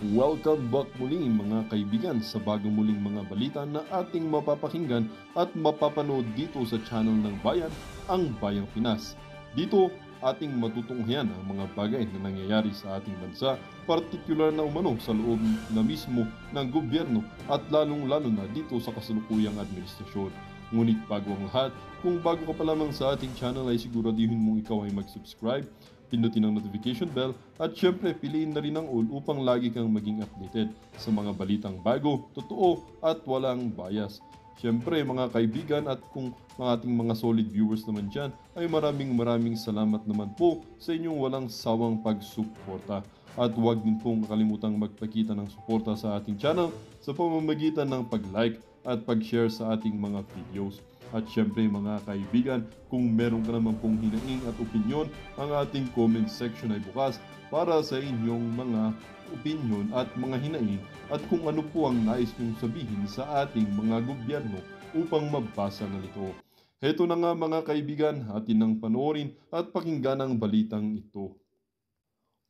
Welcome back muli mga kaibigan sa bagong muling mga balita na ating mapapakinggan at mapapanood dito sa channel ng Bayan, ang Bayang Pinas. Dito, ating matutunghayan ang mga bagay na nangyayari sa ating bansa, partikular na umano sa loob na mismo ng gobyerno at lalong-lalo na dito sa kasalukuyang administrasyon. Ngunit bago ang lahat, kung bago ka pa lamang sa ating channel ay siguraduhin mong ikaw ay mag-subscribe, pindutin ang notification bell at syempre piliin na rin ang all upang lagi kang maging updated sa mga balitang bago, totoo at walang bias. Syempre mga kaibigan at kung mga ating mga solid viewers naman dyan ay maraming salamat naman po sa inyong walang sawang pagsuporta. At huwag din pong kalimutang magpakita ng suporta sa ating channel sa pamamagitan ng pag-like at pag-share sa ating mga videos. At syempre mga kaibigan, kung meron ka naman pong hinaing at opinyon, ang ating comment section ay bukas para sa inyong mga opinyon at mga hinaing at kung ano po ang nais nyong sabihin sa ating mga gobyerno upang mabasa na ito. Heto na nga mga kaibigan, atin nang panoorin at pakinggan ang balitang ito.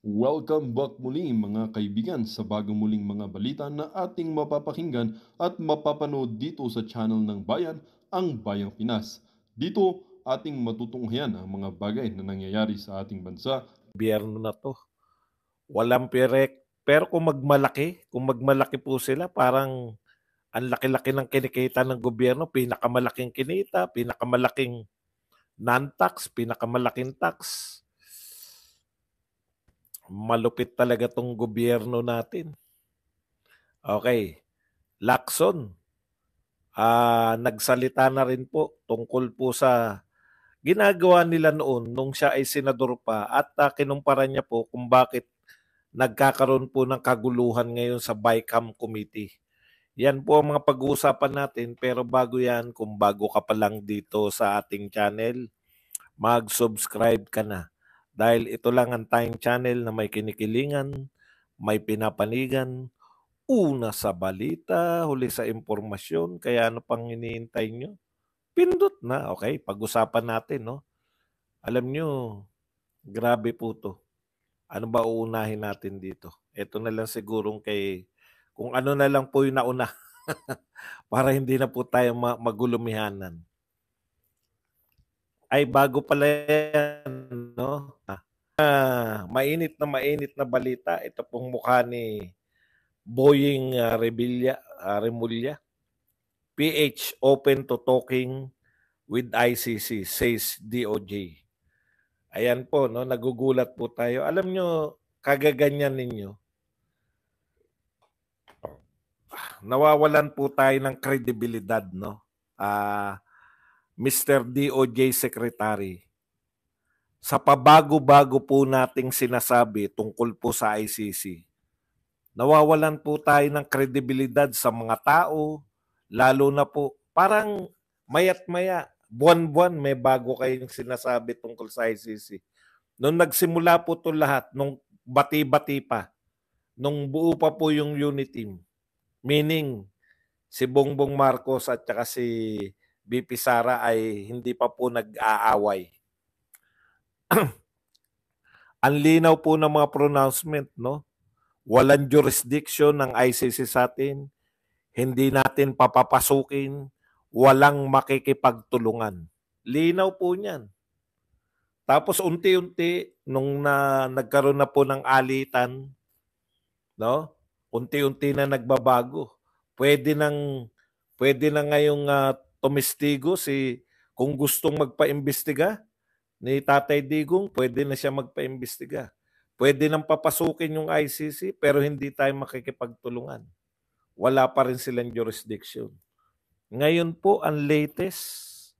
Welcome back muli mga kaibigan sa bagong muling mga balita na ating mapapakinggan at mapapanood dito sa channel ng Bayan, ang Bayang Pinas. Dito, ating matutunghayan ang mga bagay na nangyayari sa ating bansa. Gobyerno na to. Walang perek. Pero kung magmalaki po sila, parang ang laki-laki ng kinikita ng gobyerno, pinakamalaking kinita, pinakamalaking non-tax, pinakamalaking tax. Malupit talaga tong gobyerno natin. Okay. Lacson, nagsalita na rin po tungkol po sa ginagawa nila noon nung siya ay senador pa at kinumpara niya po kung bakit nagkakaroon po ng kaguluhan ngayon sa BICAM Committee. Yan po ang mga pag-uusapan natin, pero bago yan, kung bago ka pa lang dito sa ating channel, mag-subscribe ka na. Dahil ito lang ang tayong channel na may kinikilingan, may pinapanigan, una sa balita, huli sa impormasyon, kaya ano pang hinihintay nyo? Pindot na, okay? Pag-usapan natin, no? Alam nyo, grabe po to. Ano ba uunahin natin dito? Ito na lang sigurong kung ano na lang po yung nauna para hindi na po tayo magulumihanan. Ay, bago pala yan, no? Mainit na balita. Ito pong mukha ni Boying Remulla. PH open to talking with ICC, says DOJ. Ayan po, no? Nagugulat po tayo. Alam nyo, kagaganyan ninyo, nawawalan po tayo ng kredibilidad, no? Mr. DOJ Secretary, sa pabago-bago po nating sinasabi tungkol po sa ICC, nawawalan po tayo ng kredibilidad sa mga tao, lalo na po, parang mayat maya, buwan-buwan may bago kayong sinasabi tungkol sa ICC. Nung nagsimula po ito lahat, nung bati-bati pa, nung buo pa po yung unit team, meaning si Bongbong Marcos at saka si BP Sara ay hindi pa po nag-aaway. Ang linaw po ng mga pronouncement, no? Walang jurisdiction ng ICC sa atin, hindi natin papapasukin, walang makikipagtulungan. Linaw po niyan. Tapos unti-unti, nung nagkaroon na po ng alitan, no? Unti-unti na nagbabago. Pwede na ngayong tumistigo kung gustong magpa-imbestiga ni Tatay Digong, pwede na siya magpa-imbestiga. Pwede nang papasukin yung ICC pero hindi tayo makikipagtulungan. Wala pa rin silang jurisdiction. Ngayon po ang latest,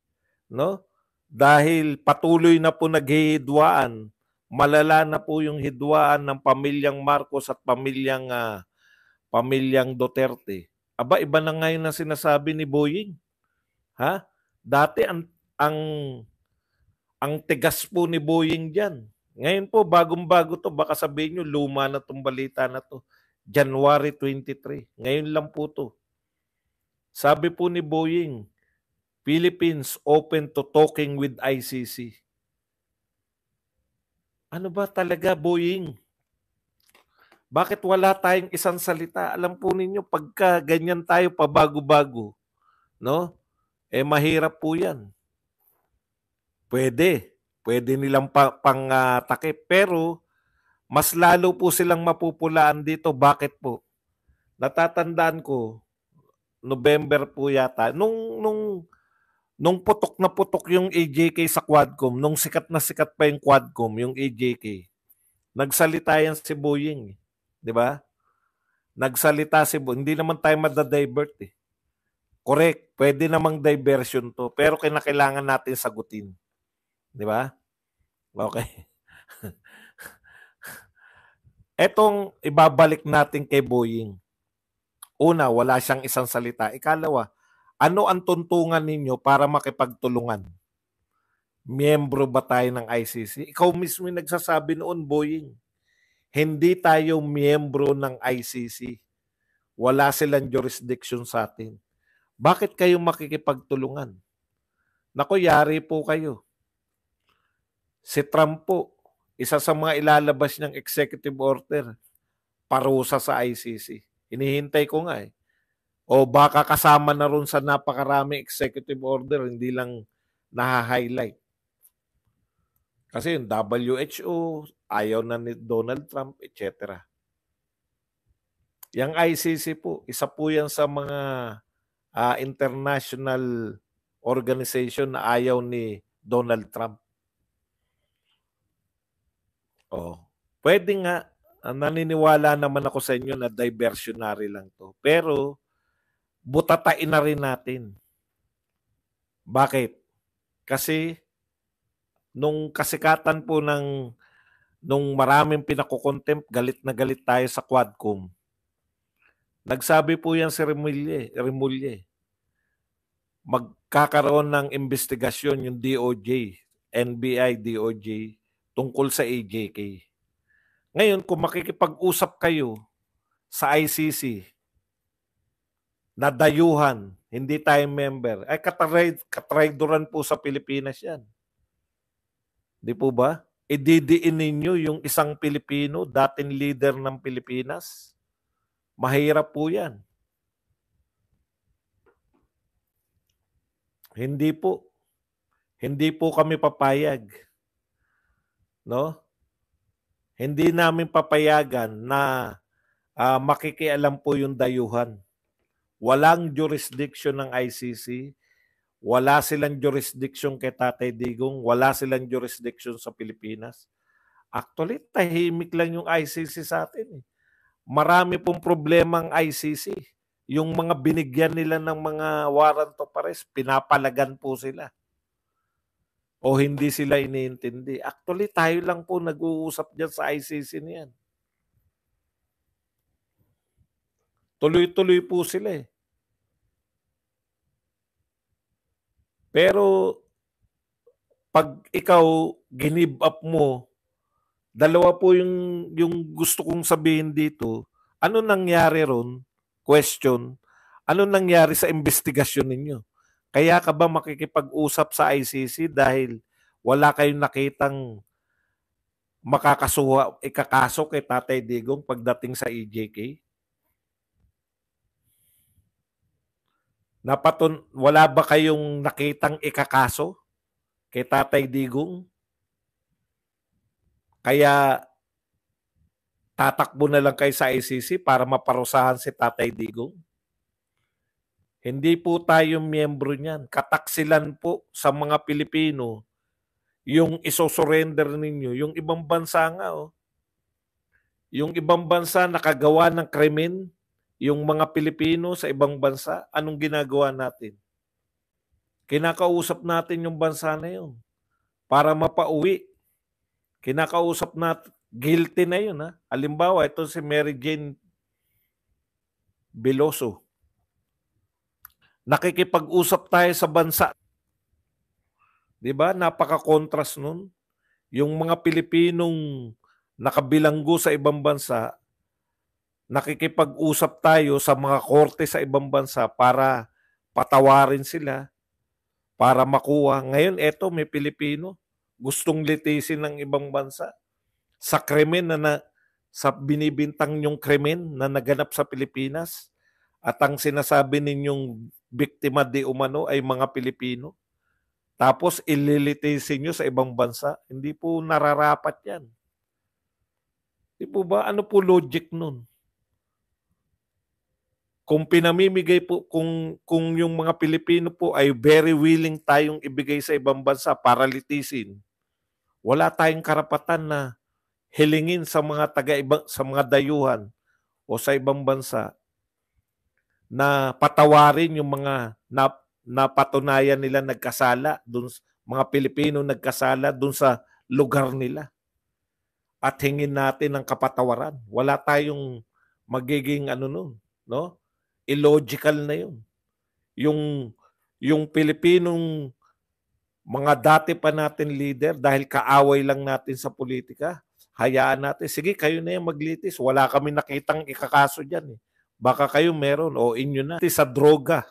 no? Dahil patuloy na po naghihidwaan, malala na po yung hidwaan ng pamilyang Marcos at pamilyang Duterte. Aba, iba na ngayon ang sinasabi ni Boying. Ha? Dati ang tigas po ni Boying dyan. Ngayon po, bagong-bago to. Baka sabihin nyo, luma na tong balita na to. January 23. Ngayon lang po to. Sabi po ni Boying, Philippines open to talking with ICC. Ano ba talaga, Boying? Bakit wala tayong isang salita? Alam po ninyo, pagka ganyan tayo pabago-bago, no? Mahirap po yan. Pwede. Pwede nilang pang-takip. Pero, mas lalo po silang mapupulaan dito. Bakit po? Natatandaan ko, November po yata, nung putok na putok yung AJK sa Quadcom, nung sikat na sikat pa yung Quadcom, yung AJK, nagsalita yan si Boying. Di ba? Nagsalita si Boying. Hindi naman tayo madadivert eh. Correct. Pwede namang diversion to. Pero kinakailangan natin sagutin. Di ba? Okay. Etong ibabalik natin kay Boying. Una, wala siyang isang salita. Ikalawa, ano ang tuntungan ninyo para makipagtulungan? Miyembro ba tayo ng ICC? Ikaw mismo yung nagsasabi noon, Boying. Hindi tayo miyembro ng ICC. Wala silang jurisdiction sa atin. Bakit kayo makikipagtulungan? Naku, yari po kayo. Si Trump po, isa sa mga ilalabas niyang executive order, parusa sa ICC. Hinihintay ko nga eh. O baka kasama na ron sa napakaraming executive order, hindi lang naha-highlight. Kasi yung WHO, ayaw na ni Donald Trump, etc. Yang ICC po, isa po yan sa mga international organization na ayaw ni Donald Trump. Pwede nga, naniniwala naman ako sa inyo na diversionary lang to. Pero, butatain na rin natin. Bakit? Kasi, nung kasikatan po nung maraming pinakukontempt, galit na galit tayo sa Quadcom. Nagsabi po yan si Remulle. Magkakaroon ng investigasyon yung DOJ, NBI, DOJ, tungkol sa AJK. Ngayon, kung makikipag-usap kayo sa ICC, na dayuhan, hindi tayo member, ay katraidoran po sa Pilipinas yan. Di po ba? Ididiin ninyo yung isang Pilipino, dating leader ng Pilipinas. Mahirap po yan. Hindi po. Hindi po kami papayag. No? Hindi namin papayagan na makikialam po yung dayuhan. Walang jurisdiction ng ICC. Wala silang jurisdiction kay Tatay Digong. Wala silang jurisdiction sa Pilipinas. Actually, tahimik lang yung ICC sa atin. Marami pong problema ang ICC. Yung mga binigyan nila ng mga warrant of arrest, pinapalagan po sila. O hindi sila iniintindi. Actually, tayo lang po nag-uusap dyan sa ICC niyan. Tuloy-tuloy po sila eh. Pero, pag ikaw ginib up mo, dalawa po yung gusto kong sabihin dito. Ano nangyari ron? Question. Ano nangyari sa investigasyon ninyo? Kaya ka ba makikipag-usap sa ICC dahil wala kayong nakitang ikakaso kay Tatay Digong pagdating sa EJK? Wala ba kayong nakitang ikakaso kay Tatay Digong? Kaya tatakbo na lang kayo sa ICC para maparusahan si Tatay Digong? Hindi po tayo miyembro niyan. Kataksilan po sa mga Pilipino yung isosurrender ninyo. Yung ibang bansa nga, yung ibang bansa nakagawa ng krimen, yung mga Pilipino sa ibang bansa, anong ginagawa natin? Kinakausap natin yung bansa na yun para mapauwi. Kinakausap natin, guilty na yun. Halimbawa, ito si Mary Jane Veloso. Nakikipag-usap tayo sa bansa. Diba? Napaka-contrast nun. Yung mga Pilipinong nakabilanggo sa ibang bansa, nakikipag-usap tayo sa mga korte sa ibang bansa para patawarin sila, para makuha. Ngayon, eto may Pilipino, gustong litisin ng ibang bansa sa krimen na sa binibintang nyong krimen na naganap sa Pilipinas at ang sinasabi ninyong biktima di umano ay mga Pilipino? Tapos ililitisin nyo sa ibang bansa? Hindi po nararapat yan. Di po ba? Ano po logic nun? Kung pinamimigay po, kung yung mga Pilipino po ay very willing tayong ibigay sa ibang bansa para litisin, wala tayong karapatan na hilingin sa mga sa mga dayuhan o sa ibang bansa na patawarin yung mga napatunayan nila nagkasala dun, mga Pilipino nagkasala dun sa lugar nila, at hingin natin ng kapatawaran. Wala tayong magiging nun, no? Illogical na yun. Yung Pilipinong mga dati pa natin leader, dahil kaaway lang natin sa politika, hayaan natin, sige kayo na yung maglitis, wala kami nakitang ikakaso dyan. Baka kayo meron o inyo na. Sa droga,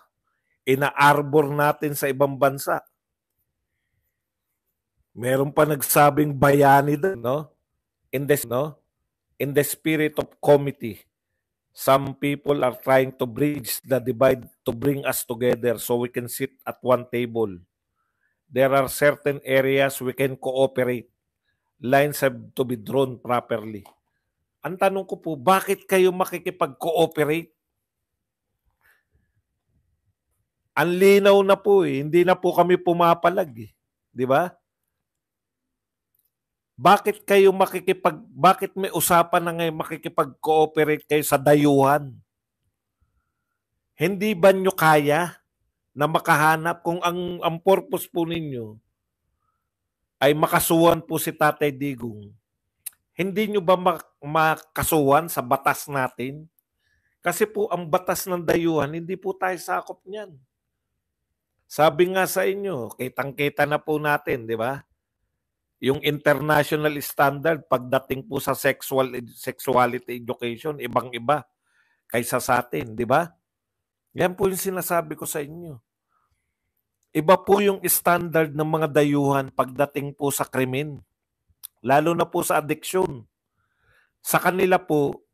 ina-arbor natin sa ibang bansa. Meron pa nagsabing bayani doon, no? In the spirit of committee, some people are trying to bridge the divide to bring us together so we can sit at one table. There are certain areas we can cooperate. Lines have to be drawn properly. Ang tanong ko po, bakit kayo makikipag-cooperate? Ang linaw na po hindi na po kami pumapalag Di ba? Bakit bakit may usapan na ngayon makikipag-cooperate kayo sa dayuhan? Hindi ba nyo kaya na makahanap kung ang purpose po ninyo ay makasuhan po si Tatay Digong? Hindi nyo ba makasuhan sa batas natin? Kasi po ang batas ng dayuhan, hindi po tayo sakop niyan. Sabi nga sa inyo, kitang-kita na po natin, di ba? Yung international standard pagdating po sa sexuality education, ibang-iba kaysa sa atin, di ba? Yan po yung sinasabi ko sa inyo. Iba po yung standard ng mga dayuhan pagdating po sa krimen, lalo na po sa addiction. Sa kanila po,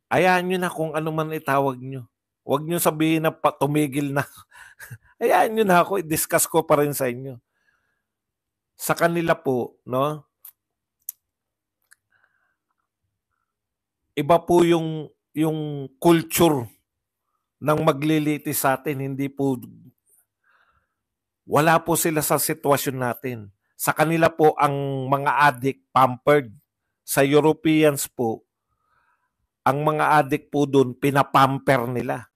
hayaan nyo na kung ano man itawag nyo. Huwag nyo sabihin na tumigil na. Hayaan nyo na ako, i-discuss ko pa rin sa inyo. Sa kanila po, no? Iba po yung culture ng maglilitis sa atin. Hindi po, wala po sila sa sitwasyon natin. Sa kanila po, ang mga addict pampered. Sa Europeans po, ang mga addict po doon, pinapamper nila.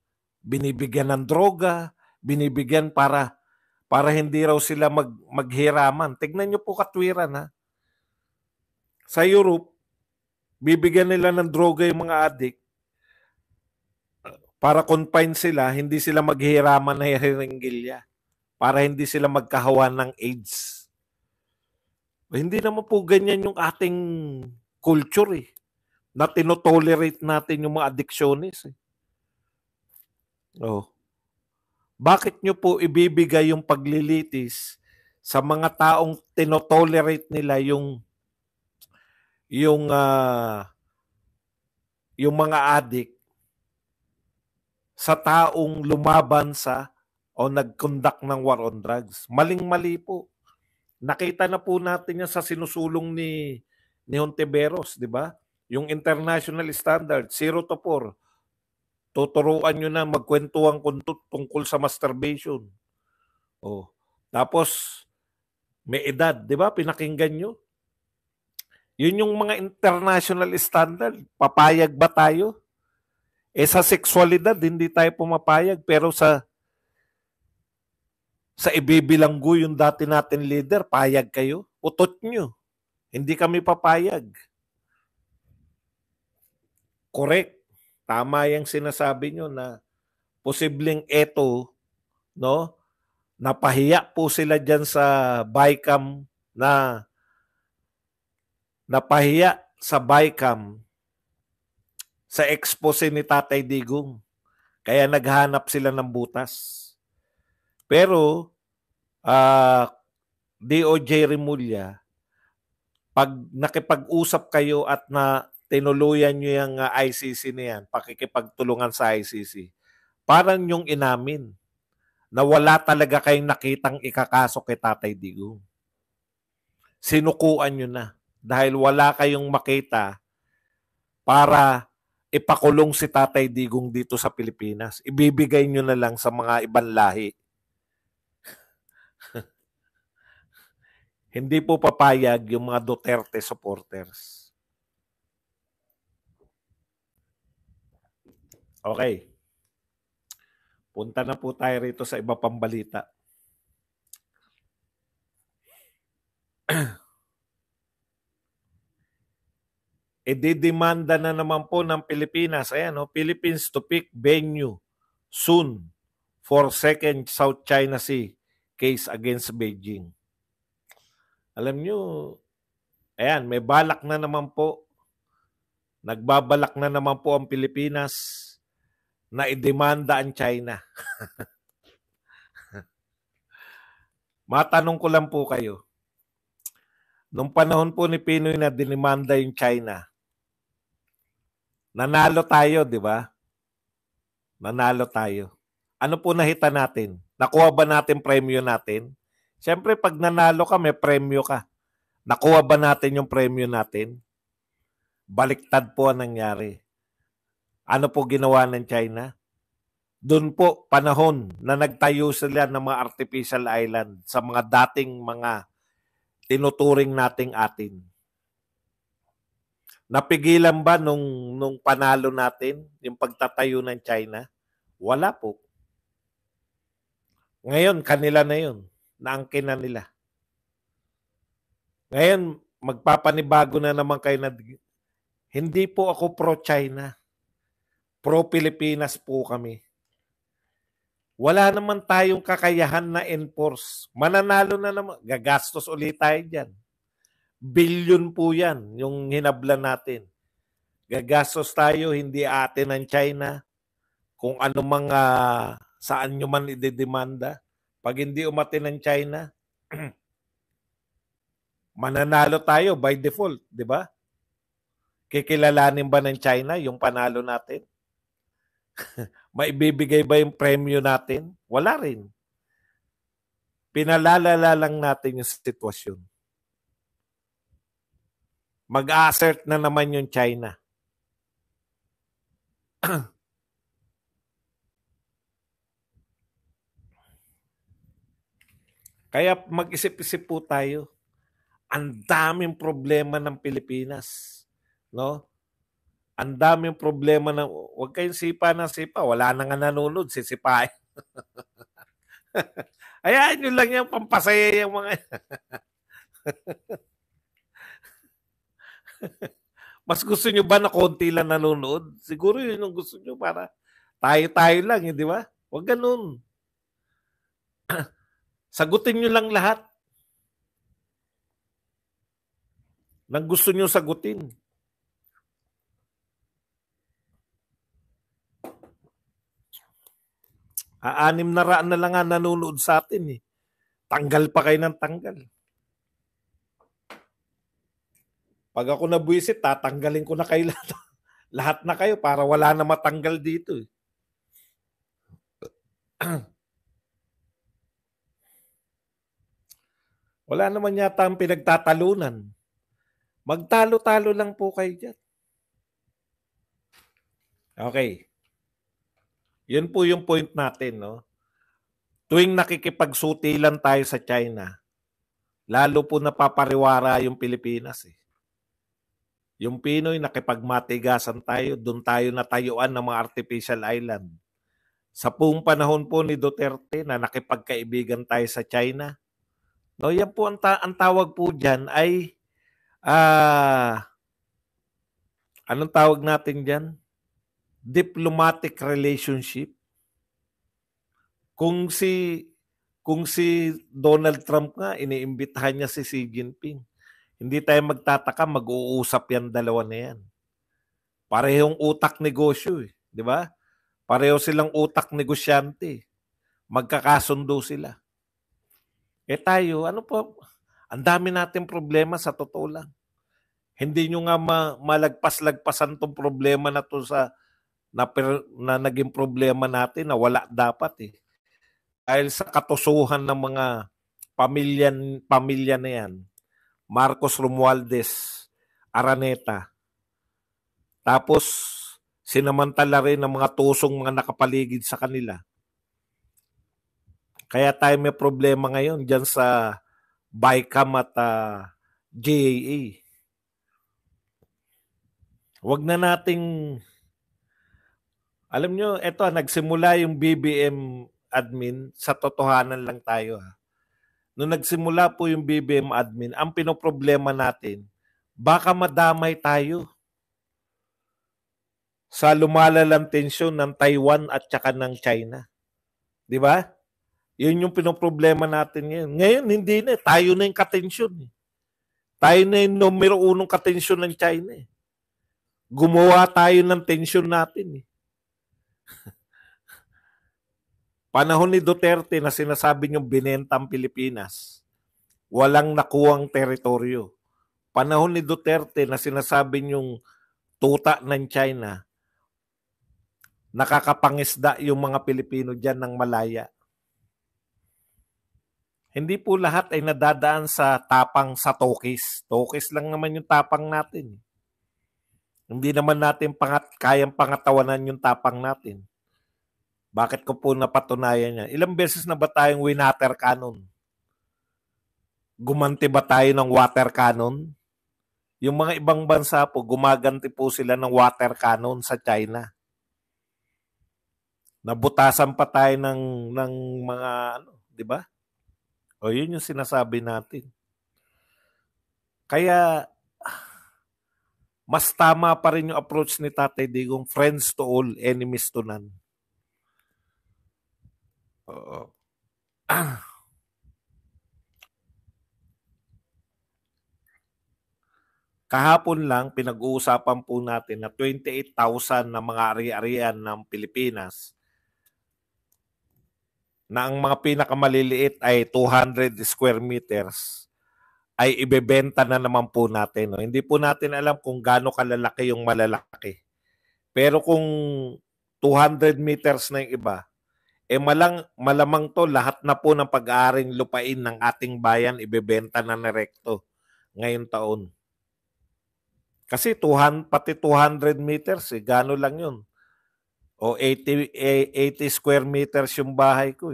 Binibigyan ng droga, binibigyan para hindi raw sila maghiraman. Tignan nyo po katwiran, ha? Sa Europe, bibigyan nila ng droga yung mga addict para confine sila, hindi sila maghiraman na hiringgilya, para hindi sila magkahawa ng AIDS. Hindi naman po ganyan yung ating culture na tinotolerate natin yung mga addictionis. Oh. Bakit nyo po ibibigay yung paglilitis sa mga taong tinotolerate nila yung mga addict sa taong lumaban sa o nag-conduct ng war on drugs? Maling-mali po. Nakita na po natin yan sa sinusulong ni Hontiveros, di ba? Yung international standard, 0 to 4. Tuturuan nyo na magkwentuhan tungkol sa masturbation. Oh. Tapos, may edad, di ba? Pinakinggan nyo. Yun yung mga international standard. Papayag ba tayo? Sa sexualidad, hindi tayo pumapayag. Pero sa ibibilanggo yung dati natin leader, payag kayo? Utot nyo. Hindi kami papayag. Correct. Tama yung sinasabi nyo na posibleng eto, no? Napahiya po sila dyan sa BICAM napahiya sa BICAM sa expose ni Tatay Digong. Kaya naghanap sila ng butas. Pero, DOJ Remulla, pag nakipag-usap kayo at na tinuluyan nyo yung ICC na yan, pakikipagtulungan sa ICC, parang yung inamin na wala talaga kayong nakitang ikakaso kay Tatay Digong. Sinukuan nyo na dahil wala kayong makita para ipakulong si Tatay Digong dito sa Pilipinas. Ibibigay nyo na lang sa mga ibang lahi. Hindi po papayag yung mga Duterte supporters. Okay. Punta na po tayo rito sa iba pang balita. Ididemanda na naman po ng Pilipinas. Ayan, Philippines to pick venue soon for second South China Sea case against Beijing. Alam nyo, ayan, may balak na naman po. Nagbabalak na naman po ang Pilipinas na idemanda ang China. Matanong ko lang po kayo. Nung panahon po ni Pinoy na dinimanda yung China, nanalo tayo, di ba? Nanalo tayo. Ano po nahita natin? Nakuha ba natin premyo natin? Siyempre, pag nanalo ka, may premyo ka. Nakuha ba natin yung premyo natin? Baliktad po ang nangyari. Ano po ginawa ng China? Doon po, panahon na nagtayo sila ng mga artificial island sa mga dating mga tinuturing nating atin. Napigilan ba nung panalo natin yung pagtatayo ng China? Wala po. Ngayon, kanila na yun. Naangkin na nila. Ngayon, magpapanibago na naman kayo na hindi po ako pro-China. Pro-Pilipinas po kami. Wala naman tayong kakayahan na enforce. Mananalo na naman. Gagastos ulit tayo dyan. Billion po yan, yung hinablan natin. Gagastos tayo, hindi atin ng China. Kung ano mga, saan nyo man ididemanda. Pag hindi umatin ng China, mananalo tayo by default, di ba? Kikilalanin ba ng China yung panalo natin? Maibibigay ba yung premyo natin? Wala rin. Pinalalala lang natin yung sitwasyon. Mag-assert na naman yung China. Kaya mag-isip-isip po tayo. Ang daming problema ng Pilipinas. No? Ang daming problema ng, huwag kayong sipa ng sipa, wala na nga nanonood, sisipain. Hayaan nyo lang yung pampasaya yung mga... Mas gusto nyo ba na konti lang nanonood? Siguro yun yung gusto nyo para tayo-tayo lang, di ba? Huwag ganun. Sagutin nyo lang lahat. Nang gusto nyo sagutin. Aanim na raan na lang nga nanonood sa atin eh. Tanggal pa kayo ng tanggal. Pag ako nabwisit, tatanggalin ko na kayo lahat. Lahat na kayo para wala na matanggal dito eh. Wala naman yata ang pinagtatalunan. Magtalo-talo lang po kayo dyan. Okay. Yun po yung point natin, no? Tuwing nakikipagsutilan tayo sa China, lalo po napapariwara yung Pilipinas eh. Yung Pinoy nakipagmatigasan tayo, doon tayo natayuan ng mga artificial island. Sa buong panahon po ni Duterte na nakipagkaibigan tayo sa China, no, yan po ang tawag po dyan ay anong tawag natin dyan? Diplomatic relationship. Kung si Donald Trump nga, iniimbitahan niya si Xi Jinping. Hindi tayo magtataka, mag-uusap yan dalawa na yan. Parehong utak negosyo eh. Di ba? Pareho silang utak negosyante. Magkakasundo sila. Eh tayo, ano po? Ang dami natin problema sa totoo lang. Hindi nyo nga malagpas-lagpasan tong problema na to na naging problema natin na wala dapat eh. Dahil sa katusuhan ng mga pamilya na yan, Marcos Romualdez, Araneta. Tapos, sinamantala rin ng mga tusong mga nakapaligid sa kanila. Kaya tayo may problema ngayon dyan sa BICAM at GAA. Huwag na nating, alam nyo, eto, nagsimula yung BBM admin, sa totohanan lang tayo. Nung nagsimula po yung BBM admin, ang pinoproblema natin, baka madamay tayo sa lumalalang tensyon ng Taiwan at saka ng China. Di ba? Yun yung pinoproblema natin ngayon. Ngayon, hindi na. Tayo na yung katensyon. Tayo na yung numero 1 katensyon ng China. Gumawa tayo ng tensyon natin. Panahon ni Duterte na sinasabi niyong binenta ang Pilipinas, walang nakuwang teritoryo. Panahon ni Duterte na sinasabi niyong tuta ng China, nakakapangisda yung mga Pilipino dyan ng malaya. Hindi po lahat ay nadadaan sa tapang sa tokis. Tokis lang naman yung tapang natin. Hindi naman natin kayang pangatawanan yung tapang natin. Bakit ko po napatunayan yan? Ilang beses na ba tayong winater cannon? Gumanti ba tayo ng water cannon? Yung mga ibang bansa po, gumaganti po sila ng water cannon sa China. Nabutasan pa tayo ng mga, di ba? O yun yung sinasabi natin. Kaya, mas tama pa rin yung approach ni Tatay Digong, friends to all, enemies to none. Kahapon lang, pinag-uusapan po natin na 28,000 na mga ari-arian ng Pilipinas na ang mga pinakamaliliit ay 200 square meters ay ibebenta na naman po natin. No? Hindi po natin alam kung gaano kalalaki yung malalaki. Pero kung 200 meters na yung iba, malamang to lahat na po ng pag-aaring lupain ng ating bayan ibebenta na rekto ngayong taon. Kasi pati 200 meters, gaano lang yun. O 80 square meters yung bahay ko.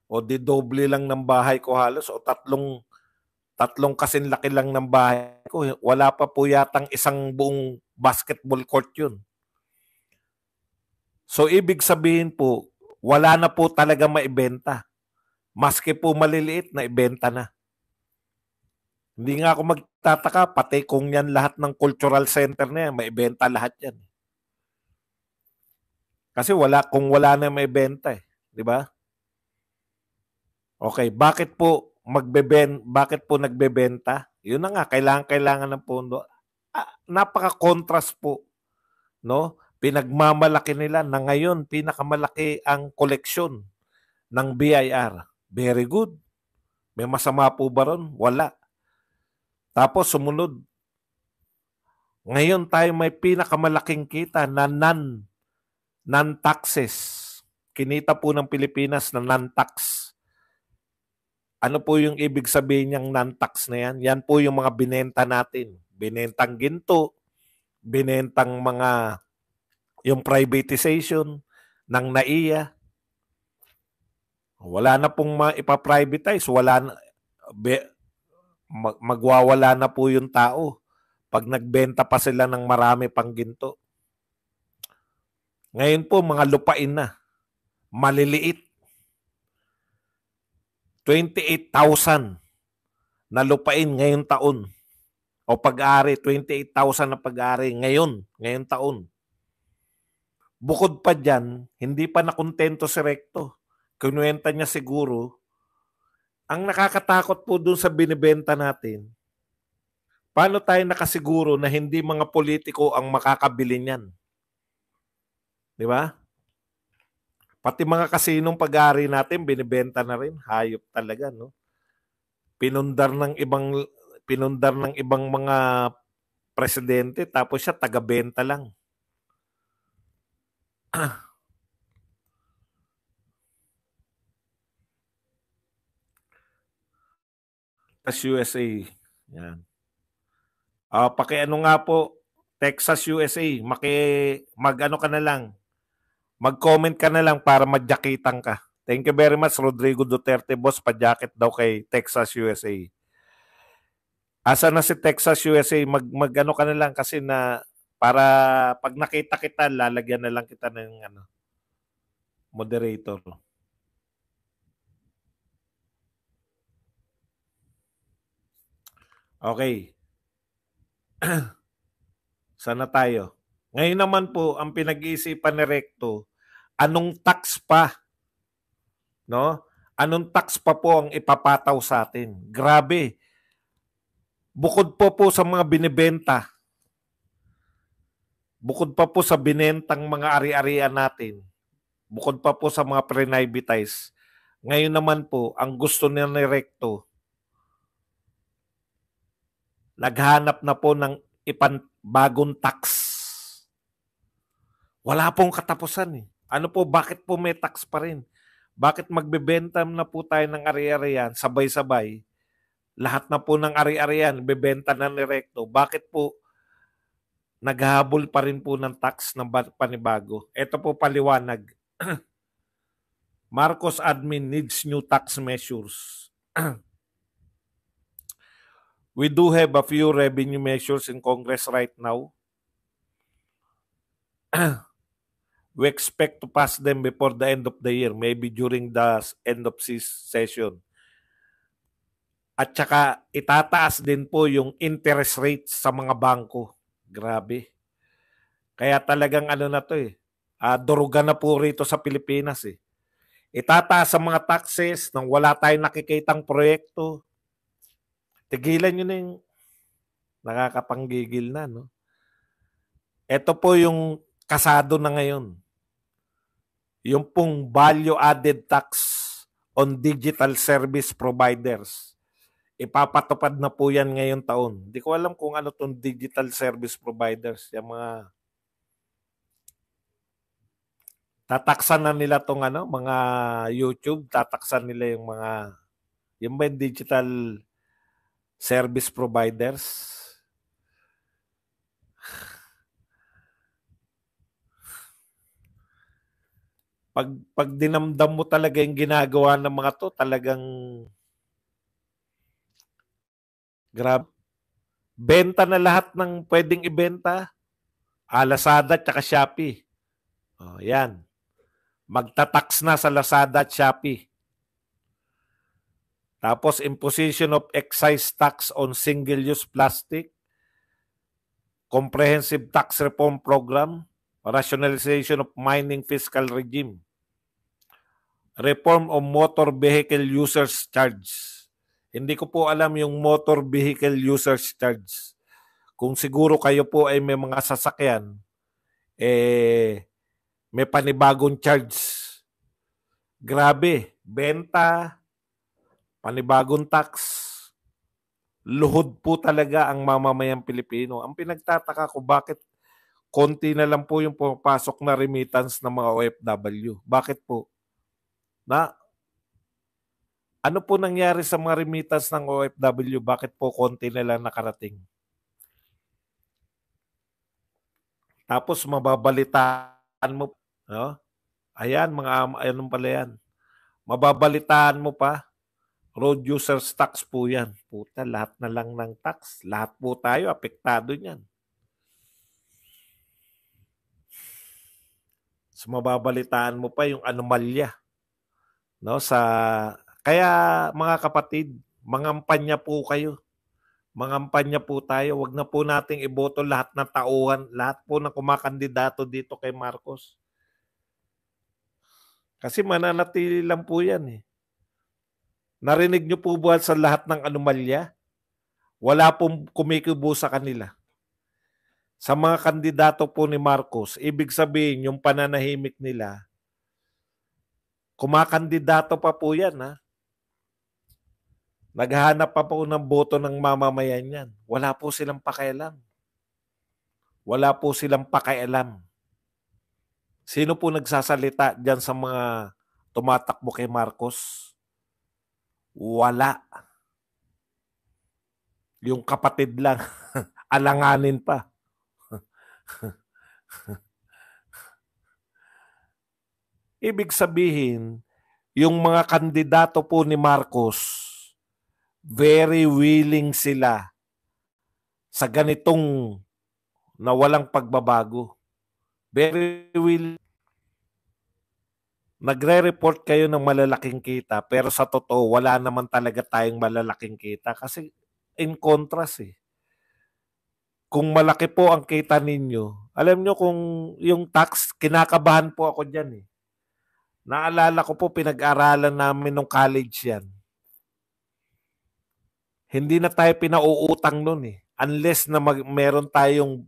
O di doble lang ng bahay ko halos. O tatlong kasing laki lang ng bahay ko. Wala pa po yatang isang buong basketball court yun. So ibig sabihin po, wala na po talaga maibenta. Maski po maliliit na ibenta na. Hindi nga ako magtataka, pati kung yan lahat ng cultural center na yan, maibenta lahat yan. Kasi kung wala na maibenta eh. Di ba? Okay, bakit po nagbebenta? Yun na nga, kailangan ng pondo. Napaka-contrast po, no? Pinagmamalaki nila na ngayon pinakamalaki ang koleksyon ng BIR. Very good. May masama po ba ron? Wala. Tapos sumunod, ngayon tayo may pinakamalaking kita na non-taxes. Kinita po ng Pilipinas na non-tax. Ano po yung ibig sabihin niyang non-tax na yan? Yan po yung mga binenta natin. Binentang ginto, binentang yung privatization ng NAIA. Wala na pong ipa-privatize. Magwawala na po yung tao pag nagbenta pa sila ng marami pang ginto. Ngayon po, mga lupain na. Maliliit. 28,000 na lupain ngayong taon. O pag-ari, 28,000 na pag-ari ngayong taon. Bukod pa dyan, hindi pa nakontento si Recto. Kinuwenta niya siguro, ang nakakatakot po dun sa binibenta natin, paano tayo nakasiguro na hindi mga politiko ang makakabili niyan? Di ba? Pati mga kasinong pag-aari natin, binibenta na rin. Hayop talaga, no? Pinundar ng ibang mga presidente tapos siya taga-benta lang. Texas USA. Yan. Pakiano nga po, Texas USA, mag-ano ka na lang, mag-comment ka na lang para madyakitan ka. Thank you very much, Rodrigo Duterte, boss, pa-jacket daw kay Texas USA. Asa na si Texas USA, mag-ano ka na lang kasi na para pag nakita kita, lalagyan na lang kita ng moderator. Okay. Sana tayo. Ngayon naman po, ang pinag-iisipan ni Recto, anong tax pa? No? Anong tax pa po ang ipapataw sa atin? Grabe. Bukod po sa mga binibenta, bukod pa po sa binentang mga ari-arian natin, bukod pa po sa mga pre-nivitize, ngayon naman po, ang gusto niya ni Recto, naghanap na po ng bagong tax. Wala pong katapusan eh. Ano po, bakit po may tax pa rin? Bakit magbebenta na po tayo ng ari-arian, sabay-sabay? Lahat na po ng ari-arian, bebenta na ni Recto. Bakit po naghahabol pa rin po ng tax ng panibago? Ito po paliwanag. Marcos admin needs new tax measures. We do have a few revenue measures in Congress right now. We expect to pass them before the end of the year, maybe during the end of session. At saka itataas din po yung interest rates sa mga bangko. Grabe. Kaya talagang na to eh. Durugan na po rito sa Pilipinas eh. Itataas ang mga taxes nang wala tayong nakikitang proyekto. Tigilan nyo na yung nakakapanggigil na, no? Ito po yung kasado na ngayon. Yung pong value added tax on digital service providers. Ipapatupad na po yan ngayong taon. Hindi ko alam kung ano tong digital service providers. Yung mga tataksan na nila tong mga YouTube, tataksan nila yung mga yung ba yung digital service providers. Pag dinamdam mo talaga yung ginagawa ng mga to, talagang grabe. Benta na lahat ng pwedeng ibenta. Lazada at saka Shopee. Yan. Magtatax na sa Lazada at Shopee. Tapos, imposition of excise tax on single-use plastic, comprehensive tax reform program, rationalization of mining fiscal regime, reform of motor vehicle users charge. Hindi ko po alam yung motor vehicle users charge. Kung siguro kayo po ay may mga sasakyan, may panibagong charge. Grabe, benta, panibagong tax, luhod po talaga ang mamamayang Pilipino. Ang pinagtataka ko, bakit konti na lang po yung pumapasok na remittance ng mga OFW? Bakit po? Ano po nangyari sa mga remittance ng OFW? Bakit po konti na lang nakarating? Tapos mababalitaan mo, no? Ayan, anong pala yan? Mababalitaan mo pa, road users tax po yan. Puta, lahat na lang ng tax. Lahat po tayo, apektado niyan. So, mababalitaan mo pa yung anomalya. No? Kaya, mga kapatid, mangampanya po kayo. Mangampanya po tayo. Huwag na po nating iboto lahat ng tauhan, lahat po ng kumakandidato dito kay Marcos. Kasi mananatili lang po yan eh. Narinig niyo po ba sa lahat ng anomalya? Wala pong kumikibo sa kanila. Sa mga kandidato po ni Marcos, ibig sabihin yung pananahimik nila, kumakandidato pa po yan ha. Naghahanap pa po ng boto ng mamamayan yan. Wala po silang pakialam. Wala po silang pakialam. Sino po nagsasalita dyan sa mga tumatakbo kay Marcos? Wala. Yung kapatid lang. Alanganin pa. Ibig sabihin, yung mga kandidato po ni Marcos, very willing sila sa ganitong na walang pagbabago. Very willing. Nagre-report kayo ng malalaking kita, pero sa totoo, wala naman talaga tayong malalaking kita kasi in contrast eh. Kung malaki po ang kita ninyo, alam nyo kung yung tax, kinakabahan po ako dyan eh. Naalala ko po, pinag-aralan namin nung college yan. Hindi na tayo pinauutang nun eh. Unless na meron tayong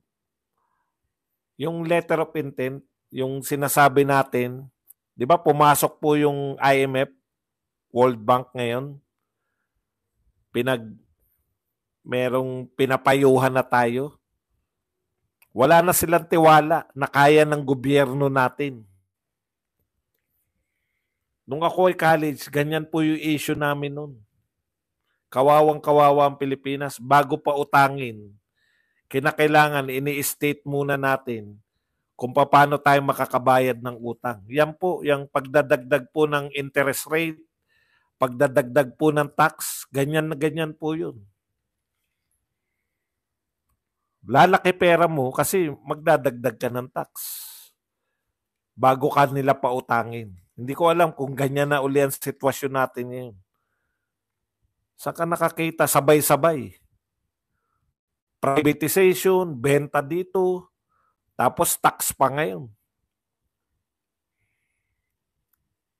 yung letter of intent, yung sinasabi natin, di ba pumasok po yung IMF, World Bank ngayon, merong pinapayuhan na tayo. Wala na silang tiwala na kaya ng gobyerno natin. Nung ako ay college, ganyan po yung issue namin nun. Kawawang-kawawa ang Pilipinas. Bago pa utangin, kinakailangan ini-state muna natin kung paano tayo makakabayad ng utang. Yan po, yung pagdadagdag po ng interest rate, pagdadagdag po ng tax, ganyan na ganyan po yun. Lalaki pera mo kasi magdadagdag ka ng tax bago ka nila pautangin. Hindi ko alam kung ganyan na uli ang sitwasyon natin ngayon. Saan ka nakakita? Sabay-sabay. Privatization, benta dito, tapos tax pa ngayon.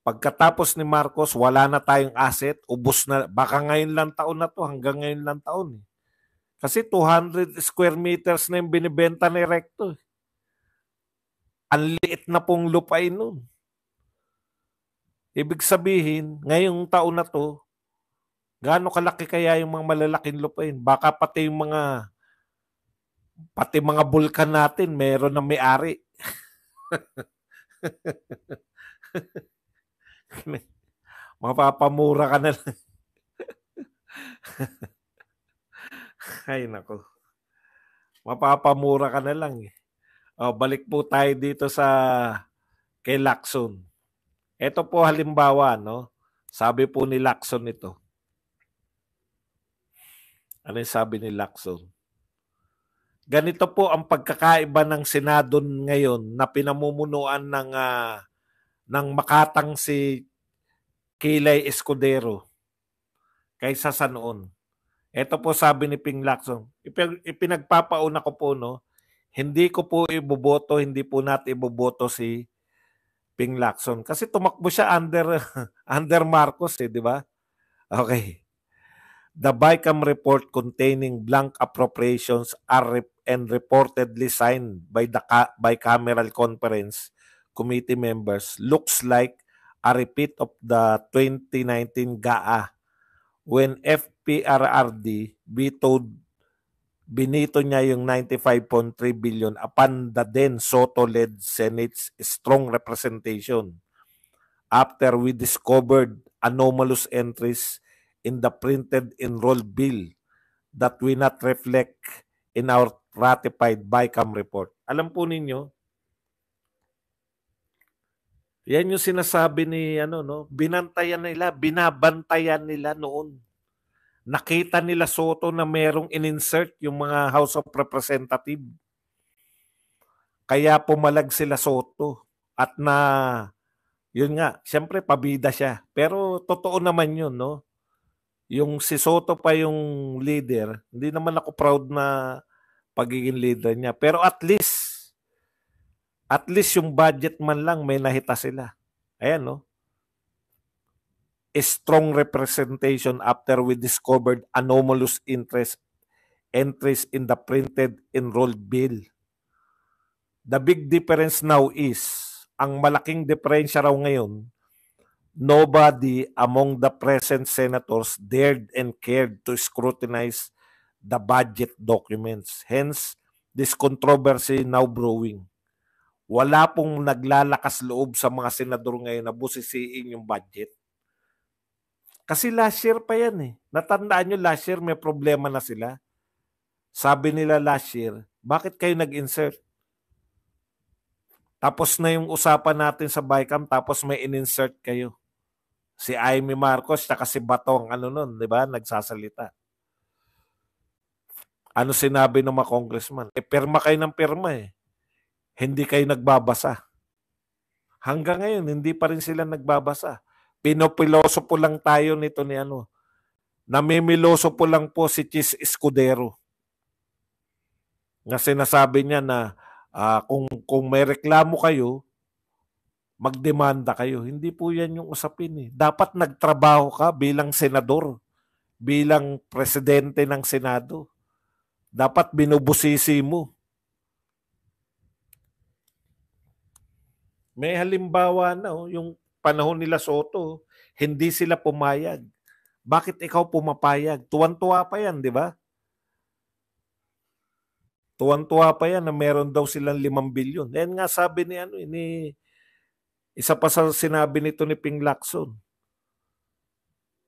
Pagkatapos ni Marcos, wala na tayong asset, ubos na. Baka ngayon lang taon na to, hanggang ngayon lang taon. Kasi 200 square meters na yung binibenta ni Recto. Ang liit na pong lupain nun. Ibig sabihin, ngayong taon na to, gaano kalaki kaya yung mga malalaking lupain? Baka pati mga bulkan natin, meron na may-ari. Mapapamura ka na lang. Ay, nako. Mapapamura ka na lang eh. Balik po tayo dito sa kay Lacson. Ito po halimbawa, no? Sabi po ni Lacson ito. Ano yung sabi ni Lacson? Ganito po ang pagkakaiba ng Senado ngayon na pinamumunuan ng Makatang si Kilay Escudero kaysa sa noon. Ito po sabi ni Ping Lacson. Ipinagpapauna ko po, no? Hindi ko po iboboto, hindi po natin iboboto si Ping Lacson. Kasi tumakbo siya under Marcos, di ba? Okay. The BICAM report containing blank appropriations and reportedly signed by the bicameral conference committee members looks like a repeat of the 2019 GAA when FPRRD binito niya yung 95.3 billion upon the then Soto-led Senate's strong representation after we discovered anomalous entries in the printed enrolled bill that we not reflect in our ratified BICAM report. Alam po ninyo, yan yung sinasabi ni binabantayan nila noon. Nakita nila Soto na merong in-insert yung mga House of Representative. Kaya pumalag sila Soto. At yun nga, siyempre pabida siya. Pero totoo naman yun, no? Yung si Soto pa yung leader, hindi naman ako proud na pagiging leader niya. Pero at least yung budget man lang may nahita sila. Ayan, no? A strong representation after we discovered anomalous entries in the printed enrolled bill. The big difference now is, ang malaking diferensya raw ngayon, nobody among the present senators dared and cared to scrutinize the budget documents. Hence, this controversy now brewing. Wala pong naglalakas loob sa mga senador ngayon na busisiin yung budget. Kasi last year pa yan eh. Natandaan nyo last year may problema na sila. Sabi nila last year, bakit kayo nag-insert? Tapos na yung usapan natin sa BICAM, tapos may in-insert kayo. Si Amy Marcos, saka si Batong, ano nun, di ba? Nagsasalita. Ano sinabi ng mga congressman? Pirma kayo ng pirma eh. Hindi kayo nagbabasa. Hanggang ngayon, hindi pa rin sila nagbabasa. Pinopiloso po lang tayo nito ni ano. Namimiloso po lang po si Chis Escudero. Nga sinasabi niya na kung may reklamo kayo, magdemanda kayo. Hindi po yan yung usapin eh. Dapat nagtrabaho ka bilang senador, bilang presidente ng Senado. Dapat binubusisi mo. May halimbawa na yung panahon nila Soto, hindi sila pumayag. Bakit ikaw pumapayag? Tuwan-tuwa pa yan, di ba? Tuwan-tuwa pa yan na meron daw silang 5 bilyon. Yan nga sabi ni isa pa sa sinabi nito ni Ping Lacson.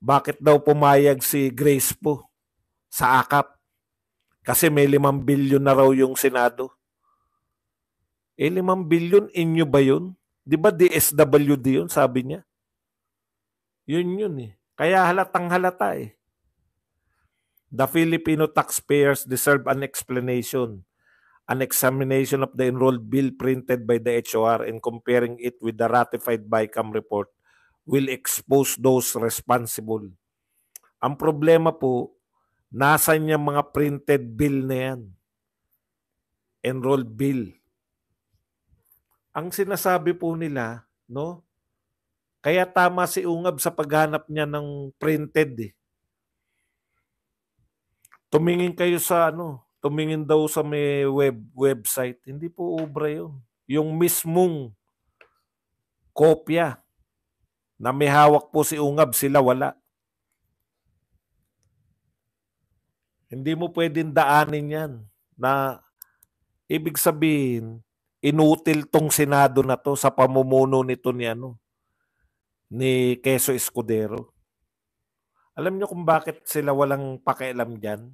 Bakit daw pumayag si Grace po sa AKAP? Kasi may 5 bilyon na raw yung Senado. 5 bilyon, inyo ba yun? Di ba DSWD yun, sabi niya? Yun eh. Kaya halatang halata eh. The Filipino taxpayers deserve an explanation, an examination of the enrolled bill printed by the HOR and comparing it with the ratified BICAM report will expose those responsible. Ang problema po, nasan yung mga printed bill na yan? Enrolled bill. Ang sinasabi po nila, no? Kaya tama si Ungab sa paghanap niya ng printed eh. Tumingin kayo sa tumingin daw sa may website. Hindi po obra yun. Yung mismong kopya na may hawak po si Ungab, sila wala. Hindi mo pwedeng daanin yan na ibig sabihin, inutil tong Senado na to sa pamumuno nito ni Quezon Escudero. Alam niyo kung bakit sila walang pakialam dyan?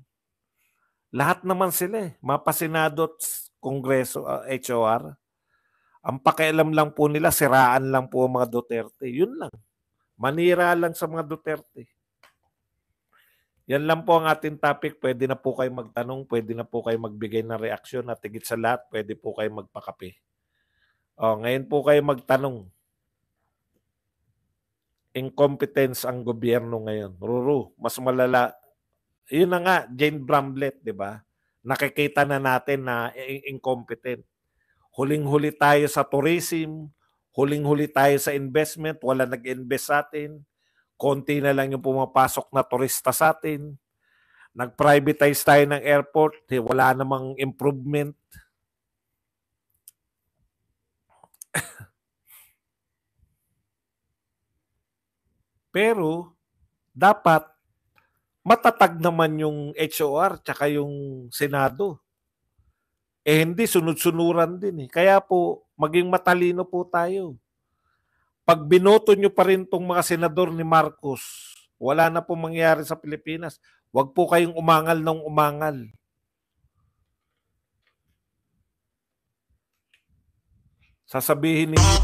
Lahat naman sila mapasenado at Kongreso, HOR. Ang pakialam lang po nila, siraan lang po ang mga Duterte. Yun lang. Manira lang sa mga Duterte. Yan lang po ang ating topic. Pwede na po kayo magtanong, pwede na po kayo magbigay ng reaksyon at higit sa lahat, pwede po kayo magpakape. Ngayon po kayo magtanong. Incompetence ang gobyerno ngayon. Ruru, mas malala. Yun na nga, Jane Bramlett, di ba? Nakikita na natin na incompetent. Huling-huli tayo sa tourism, huling-huli tayo sa investment, wala nag-invest sa atin. Konti na lang yung pumapasok na turista sa atin. Nag-privatize tayo ng airport, wala namang improvement. Pero, dapat matatag naman yung HOR tsaka yung Senado. Hindi, sunod-sunuran din eh. Kaya po, maging matalino po tayo. Pag binoto nyo pa rin tong mga senador ni Marcos, wala na po mangyari sa Pilipinas. Huwag po kayong umangal ng umangal. Sasabihin ninyo,